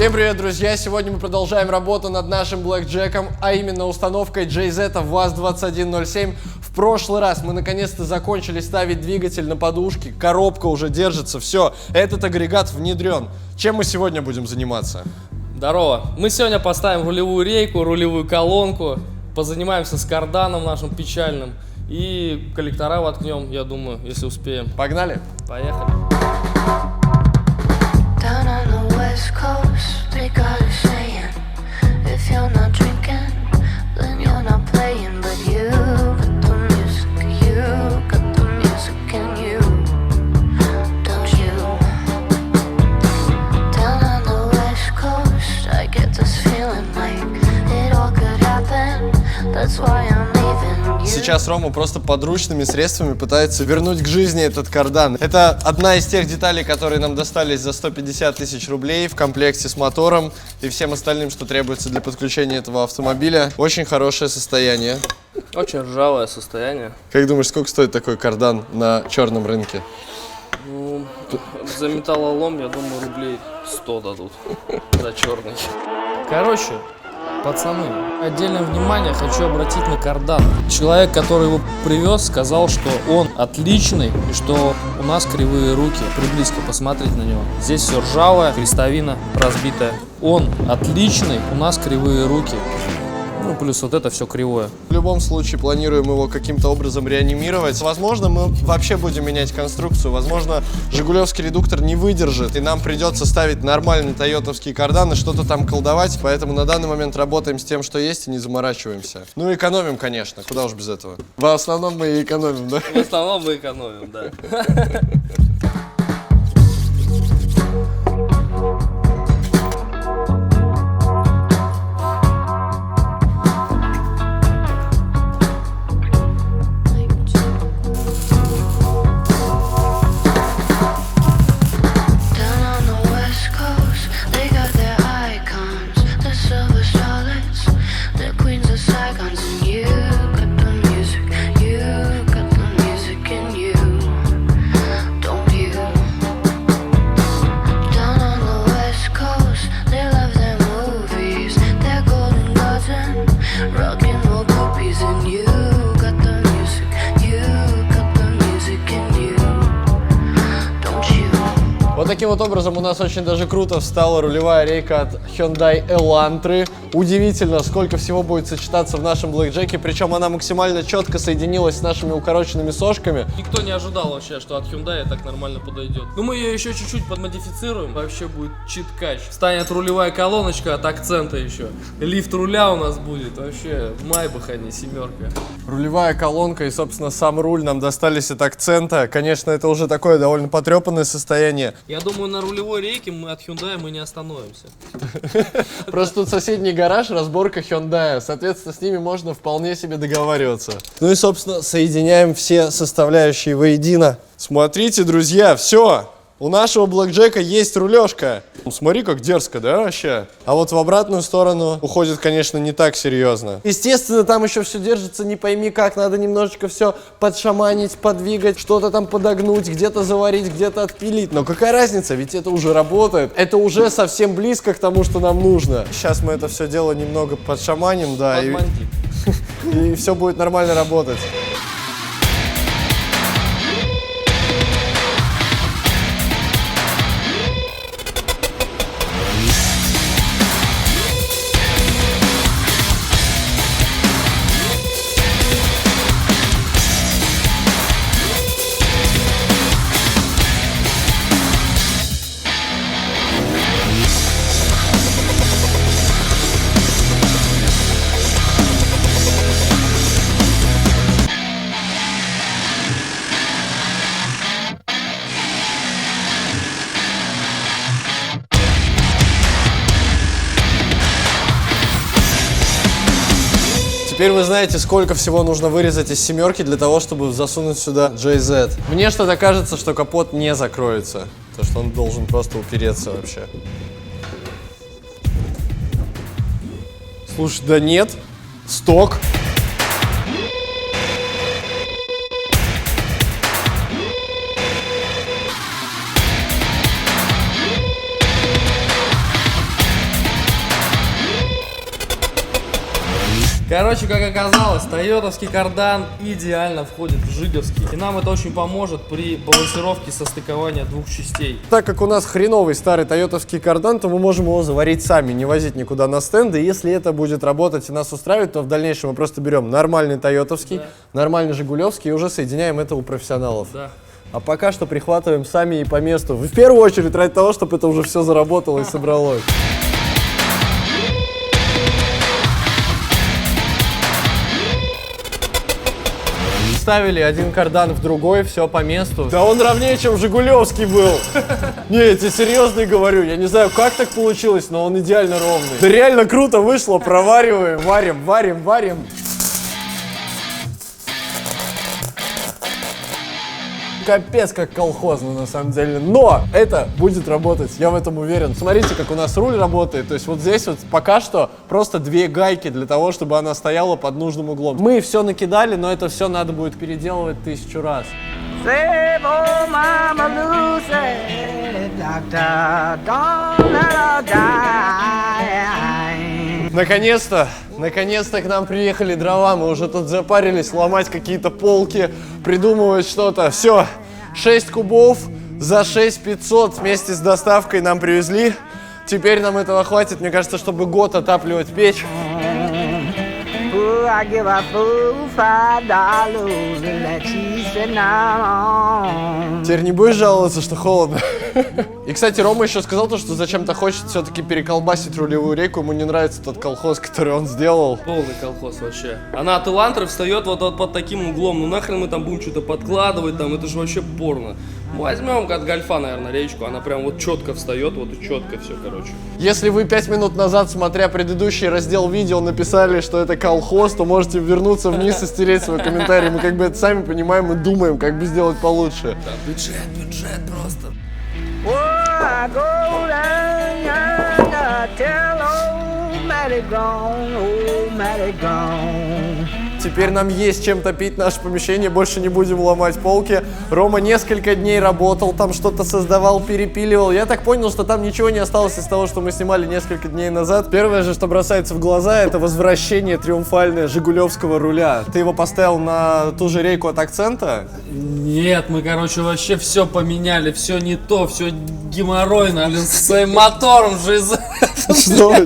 Всем привет, друзья! Сегодня мы продолжаем работу над нашим блэкджеком, а именно установкой JZ VAZ-2107. В прошлый раз мы наконец-то закончили ставить двигатель на подушки, коробка уже держится, все, этот агрегат внедрен. Чем мы сегодня будем заниматься? Здорово! Мы сегодня поставим рулевую рейку, рулевую колонку, позанимаемся с карданом нашим печальным и коллектора воткнем, я думаю, если успеем. Погнали! Поехали! Down on the west coast, they got a saying, if you're not drinking, then you're not playing. But you got the music, you got the music in you, don't you? Down on the west coast, I get this feeling like it all could happen, that's why I'm leaving you. Сейчас Рома просто подручными средствами пытается вернуть к жизни этот кардан. Это одна из тех деталей, которые нам достались за 150 тысяч рублей в комплекте с мотором и всем остальным, что требуется для подключения этого автомобиля. Очень хорошее состояние. Очень ржавое состояние. Как думаешь, сколько стоит такой кардан на черном рынке? Ну, за металлолом, я думаю, рублей 100 дадут за черный. Короче, пацаны, отдельное внимание хочу обратить на кардан. Человек, который его привез, сказал, что он отличный и что у нас кривые руки. Приблизь-ка посмотреть на него. Здесь все ржавое, крестовина разбитая. Он отличный, у нас кривые руки. Ну, плюс вот это все кривое. В любом случае планируем его каким-то образом реанимировать. Возможно, мы вообще будем менять конструкцию. Возможно, жигулевский редуктор не выдержит, и нам придется ставить нормальный тойотовский кардан и что-то там колдовать. Поэтому на данный момент работаем с тем, что есть, и не заморачиваемся. Ну, экономим, конечно. Куда уж без этого. В основном мы и экономим, да? В основном мы экономим, да. Вот таким вот образом у нас очень даже круто встала рулевая рейка от Hyundai Elantra. Удивительно, сколько всего будет сочетаться в нашем блэкджеке, причем она максимально четко соединилась с нашими укороченными сошками. Никто не ожидал вообще, что от Hyundai так нормально подойдет. Ну мы ее еще чуть-чуть подмодифицируем, вообще будет чит-кач. Станет рулевая колоночка от акцента еще. Лифт руля у нас будет, вообще в Майбах, а не семерка. Рулевая колонка и, собственно, сам руль нам достались от акцента. Конечно, это уже такое довольно потрепанное состояние. Я думаю, на рулевой рейке мы от Hyundai мы не остановимся. Просто тут соседний гараж, разборка Hyundai. Соответственно, с ними можно вполне себе договариваться. Ну и, собственно, соединяем все составляющие воедино. Смотрите, друзья, все. У нашего блэкджека есть рулежка. Смотри, как дерзко, да, вообще? А вот в обратную сторону уходит, конечно, не так серьезно. Естественно, там еще все держится, не пойми как. Надо немножечко все подшаманить, подвигать, что-то там подогнуть, где-то заварить, где-то отпилить. Но какая разница, ведь это уже работает. Это уже совсем близко к тому, что нам нужно. Сейчас мы это все дело немного подшаманим, да, и все будет нормально работать. Теперь вы знаете, сколько всего нужно вырезать из семерки для того, чтобы засунуть сюда JZ. Мне что-то кажется, что капот не закроется. То, что он должен просто упереться вообще. Слушай, да нет. Сток. Короче, как оказалось, тойотовский кардан идеально входит в жиговский. И нам это очень поможет при балансировке состыкования двух частей. Так как у нас хреновый старый тойотовский кардан, то мы можем его заварить сами, не возить никуда на стенды. И если это будет работать и нас устраивает, то в дальнейшем мы просто берем нормальный тойотовский, нормальный жигулевский и уже соединяем это у профессионалов. Да. А пока что прихватываем сами и по месту. В первую очередь ради того, чтобы это уже все заработало и собралось. Ставили один кардан в другой, все по месту. Да он ровнее, чем жигулевский был. Не, я тебе серьезно говорю, я не знаю, как так получилось, но он идеально ровный. Да реально круто вышло, провариваем, варим. Капец, как колхозно на самом деле, но это будет работать, я в этом уверен. Смотрите, как у нас руль работает, то есть вот здесь вот пока что просто 2 гайки для того, чтобы она стояла под нужным углом. Мы все накидали, но это все надо будет переделывать 1000 раз. Save old Mama Lucy, doctor, don't let her die. Наконец-то к нам приехали дрова, мы уже тут запарились ломать какие-то полки, придумывать что-то. Все, 6 кубов за 6500 вместе с доставкой нам привезли. Теперь нам этого хватит, мне кажется, чтобы год отапливать печь. Ooh, I give a fool $5 and let she sit down. Теперь не будешь жаловаться, что холодно? И, кстати, Рома еще сказал то, что зачем-то хочет все-таки переколбасить рулевую рейку. Ему не нравится тот колхоз, который он сделал. Полный колхоз вообще. Она от Элантры встает вот под таким углом. Ну нахрен мы там будем что-то подкладывать, там это же вообще порно. Возьмем от Гольфа, наверное, речку. Она прям вот четко встает, вот и четко все, короче. Если вы 5 минут назад, смотря предыдущий раздел видео, написали, что это колхоз, то можете вернуться вниз и стереть свой комментарий. Мы как бы это сами понимаем и думаем, как бы сделать получше. Да, бюджет просто. Oh, I go down yonder, tell old Matty gone, old Matty gone. Теперь нам есть чем топить наше помещение, больше не будем ломать полки. Рома несколько дней работал, там что-то создавал, перепиливал. Я так понял, что там ничего не осталось из того, что мы снимали несколько дней назад. Первое же, что бросается в глаза, это возвращение триумфальное жигулевского руля. Ты его поставил на ту же рейку от Акцента? Нет, мы, короче, вообще все поменяли, все не то, все геморройно, блин, со своим мотором же. Что?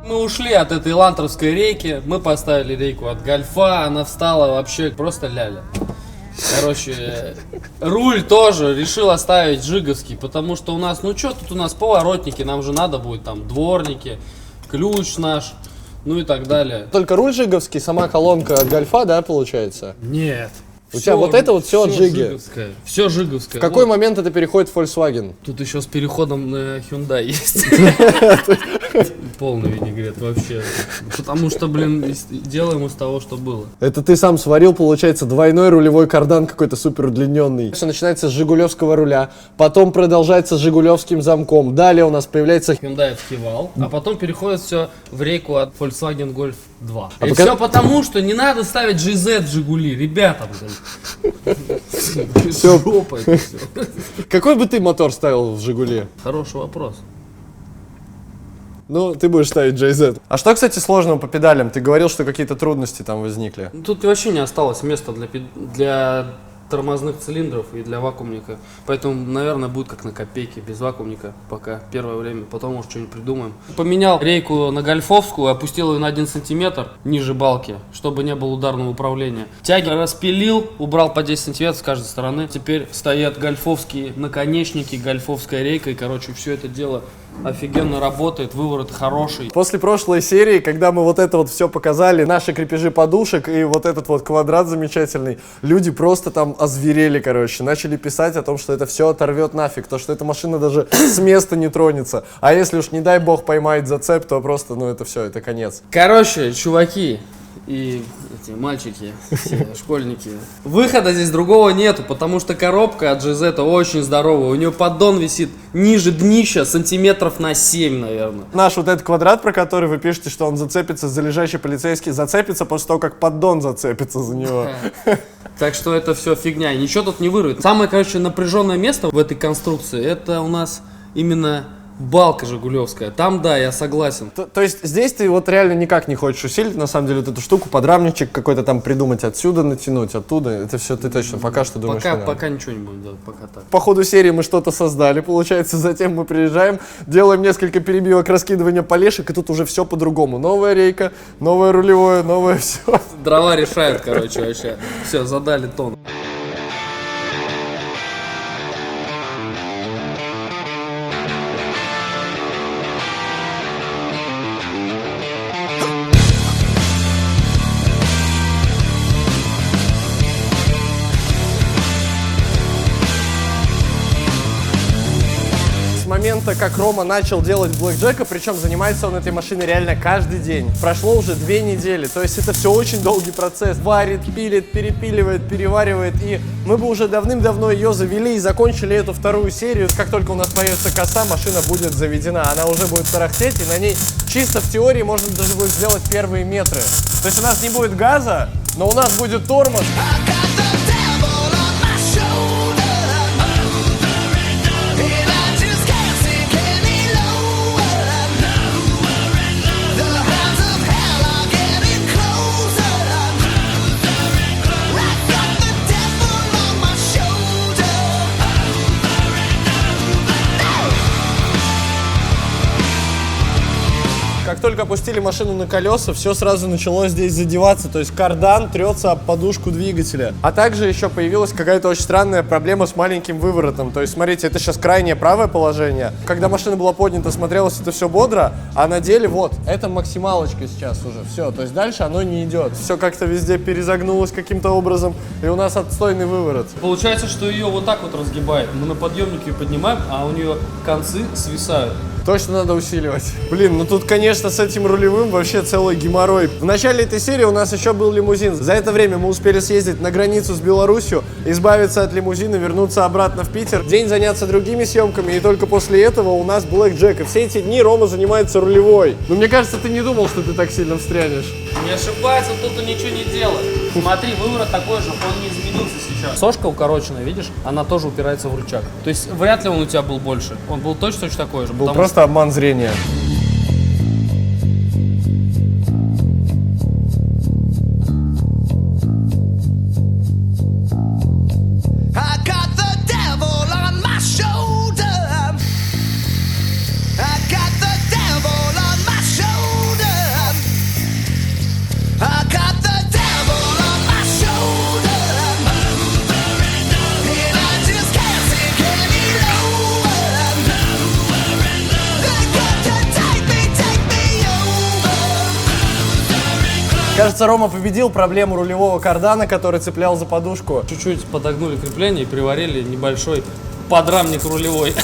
Мы ушли от этой лантровской рейки, мы поставили рейку от Гольфа, она встала вообще просто ляля. Короче, руль тоже решил оставить жиговский, потому что у нас, ну что тут у нас поворотники, нам же надо будет там дворники, ключ наш, ну и так далее. Только руль жиговский, сама колонка от Гольфа, да, получается? Нет. У тебя вот это вот все от Жиги. Все жиговское. В какой Вот. момент это переходит в Volkswagen? Тут еще с переходом на Hyundai есть. Полный винегрет вообще. Потому что, блин, делаем из того, что было. Это ты сам сварил, получается, двойной рулевой кардан какой-то супер удлиненный. Все начинается с жигулевского руля, потом продолжается с жигулевским замком. Далее у нас появляется... Hyundai'ский вал, а потом переходит все в рейку от Volkswagen Golf 2. А И пока- все потому, что не надо ставить GZ в Жигули, ребята, блин. Всё. Жопа это всё. Какой бы ты мотор ставил в Жигуле? Хороший вопрос. Ну, ты будешь ставить JZ. А что, кстати, сложного по педалям? Ты говорил, что какие-то трудности там возникли. Тут вообще не осталось места для тормозных цилиндров и для вакуумника. Поэтому, наверное, будет как на копейке, без вакуумника пока, первое время. Потом, может, что-нибудь придумаем. Поменял рейку на гольфовскую, опустил ее на 1 сантиметр ниже балки, чтобы не было ударного управления. Тяги распилил, убрал по 10 сантиметров с каждой стороны. Теперь стоят гольфовские наконечники, гольфовская рейка. И, короче, все это дело офигенно работает, выворот хороший. После прошлой серии, когда мы вот это вот все показали, наши крепежи подушек и вот этот вот квадрат замечательный, люди просто там озверели, короче, начали писать о том, что это все оторвет нафиг, то, что эта машина даже с места не тронется. А если уж, не дай бог, поймает зацеп, то просто, ну это все, это конец. Короче, чуваки и эти мальчики, все школьники, выхода здесь другого нету, потому что коробка от GZ очень здоровая. У нее поддон висит ниже днища сантиметров на 7, наверное. Наш вот этот квадрат, про который вы пишете, что он зацепится за лежащий полицейский, зацепится после того, как поддон зацепится за него. Так что это все фигня, и ничего тут не вырвет. Самое, короче, напряженное место в этой конструкции, это у нас именно Балка жигулевская. Там, да, я согласен. То есть здесь ты вот реально никак не хочешь усилить, на самом деле, вот эту штуку, подрамничек какой-то там придумать, отсюда натянуть, оттуда. Это все ты точно пока что думаешь, Пока, не надо. пока ничего не будем делать, пока так. По ходу серии мы что-то создали, получается, затем мы приезжаем, делаем несколько перебивок, раскидывания полешек, и тут уже все по-другому. Новая рейка, новое рулевое, новое все. Дрова решают, короче, вообще. Все, задали тон. С момента, как Рома начал делать блэкджека, причем занимается он этой машиной реально каждый день. Прошло уже 2 недели, то есть это все очень долгий процесс. Варит, пилит, перепиливает, переваривает, и мы бы уже давным-давно ее завели и закончили эту вторую серию. Как только у нас появится коса, машина будет заведена, она уже будет тарахтеть, и на ней чисто в теории можно даже будет сделать первые метры. То есть у нас не будет газа, но у нас будет тормоз. Как только опустили машину на колеса, все сразу начало здесь задеваться, то есть кардан трется об подушку двигателя. А также еще появилась какая-то очень странная проблема с маленьким выворотом. То есть, смотрите, это сейчас крайнее правое положение. Когда машина была поднята, смотрелось это все бодро, а на деле вот, это максималочка сейчас уже, все. То есть дальше оно не идет. Все как-то везде перезагнулось каким-то образом, и у нас отстойный выворот. Получается, что ее вот так вот разгибает. Мы на подъемнике ее поднимаем, а у нее концы свисают. Точно надо усиливать. Блин, ну тут, конечно, с этим рулевым вообще целый геморрой. В начале этой серии у нас еще был лимузин. За это время мы успели съездить на границу с Беларусью, избавиться от лимузина, вернуться обратно в Питер, день заняться другими съемками, и только после этого у нас блэкджек. И все эти дни Рома занимается рулевой. Но мне кажется, ты не думал, что ты так сильно встрянешь. Не ошибается, тут ничего не делает. Смотри, выворот такой же, он не изменился сейчас. Сошка укороченная, видишь, она тоже упирается в рычаг. То есть вряд ли он у тебя был больше. Он был точно такой же. Был просто обман зрения. Кажется, Рома победил проблему рулевого кардана, который цеплял за подушку. Чуть-чуть подогнули крепление и приварили небольшой подрамник рулевой.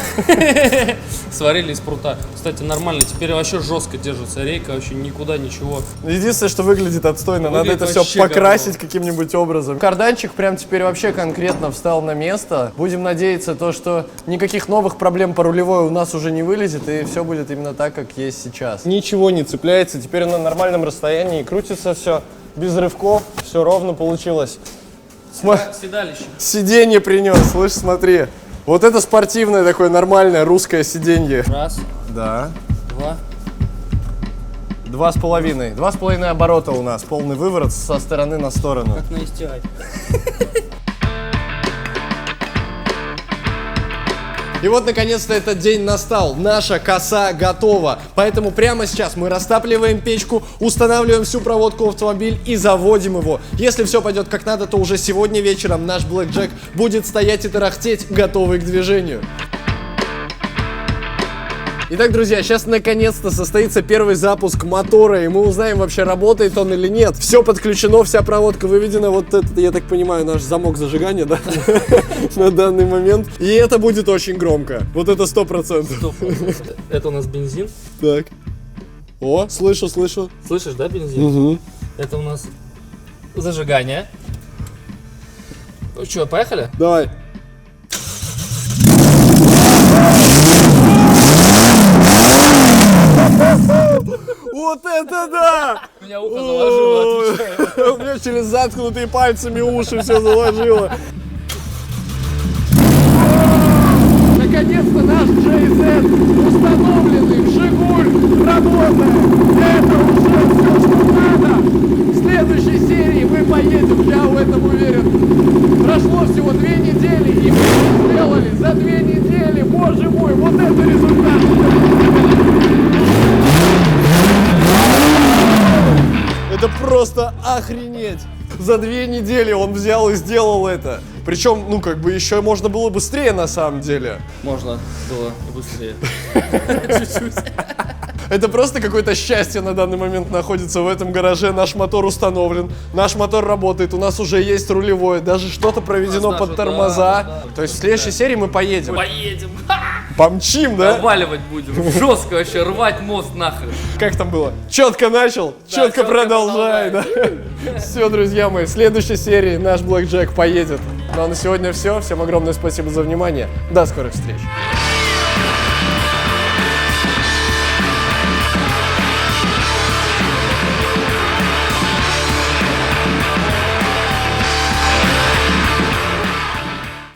Сварили из прута. Кстати, нормально. Теперь вообще жестко держится рейка, вообще никуда ничего. Единственное, что выглядит отстойно. Выглядит Надо это все вообще покрасить каким-нибудь образом. Карданчик прям теперь вообще конкретно встал на место. Будем надеяться, что никаких новых проблем по рулевой у нас уже не вылезет, и все будет именно так, как есть сейчас. Ничего не цепляется, теперь на нормальном расстоянии, крутится все без рывков, все ровно получилось. Седалище. Сиденье принес, слышь, смотри. Вот это спортивное такое нормальное русское сиденье. Раз, Да. два. 2,5. 2,5 оборота у нас. Полный выворот со стороны на сторону. Как на STI. И вот, наконец-то, этот день настал. Наша коса готова. Поэтому прямо сейчас мы растапливаем печку, устанавливаем всю проводку в автомобиль и заводим его. Если все пойдет как надо, то уже сегодня вечером наш блэкджек будет стоять и тарахтеть, готовый к движению. Итак, друзья, сейчас наконец-то состоится первый запуск мотора, и мы узнаем, вообще работает он или нет. Все подключено, вся проводка выведена. Вот это, я так понимаю, наш замок зажигания, да, на данный момент. И это будет очень громко. Вот это 100%. Это у нас бензин. Так. О, слышу. Слышишь, да, бензин? Это у нас зажигание. Ну что, поехали? Давай. Вот это да! Меня ухо заложило, отвечаю. У меня через заткнутые пальцами уши все заложило. Наконец-то наш наш JZ, установленный в Жигуль, работает. Это уже все, что надо. В следующей серии мы поедем, я в этом уверен. Прошло всего 2 недели, и мы это сделали за 2 недели. Боже мой, вот это результат. Это просто охренеть. За 2 недели он взял и сделал это. Причем, ну, как бы еще можно было быстрее на самом деле. Можно было и быстрее. Чуть-чуть. Это просто какое-то счастье на данный момент находится в этом гараже. Наш мотор установлен, наш мотор работает, у нас уже есть рулевое, даже что-то проведено нас под даже, тормоза. да. То есть в следующей серии мы поедем. Поедем. Помчим, да? Наваливать будем. Жестко вообще, рвать мост нахрен. Как там было? Четко начал, четко чётко продолжай, да? Все, друзья мои, в следующей серии наш Блэк Джек поедет. Ну а на сегодня все. Всем огромное спасибо за внимание. До скорых встреч.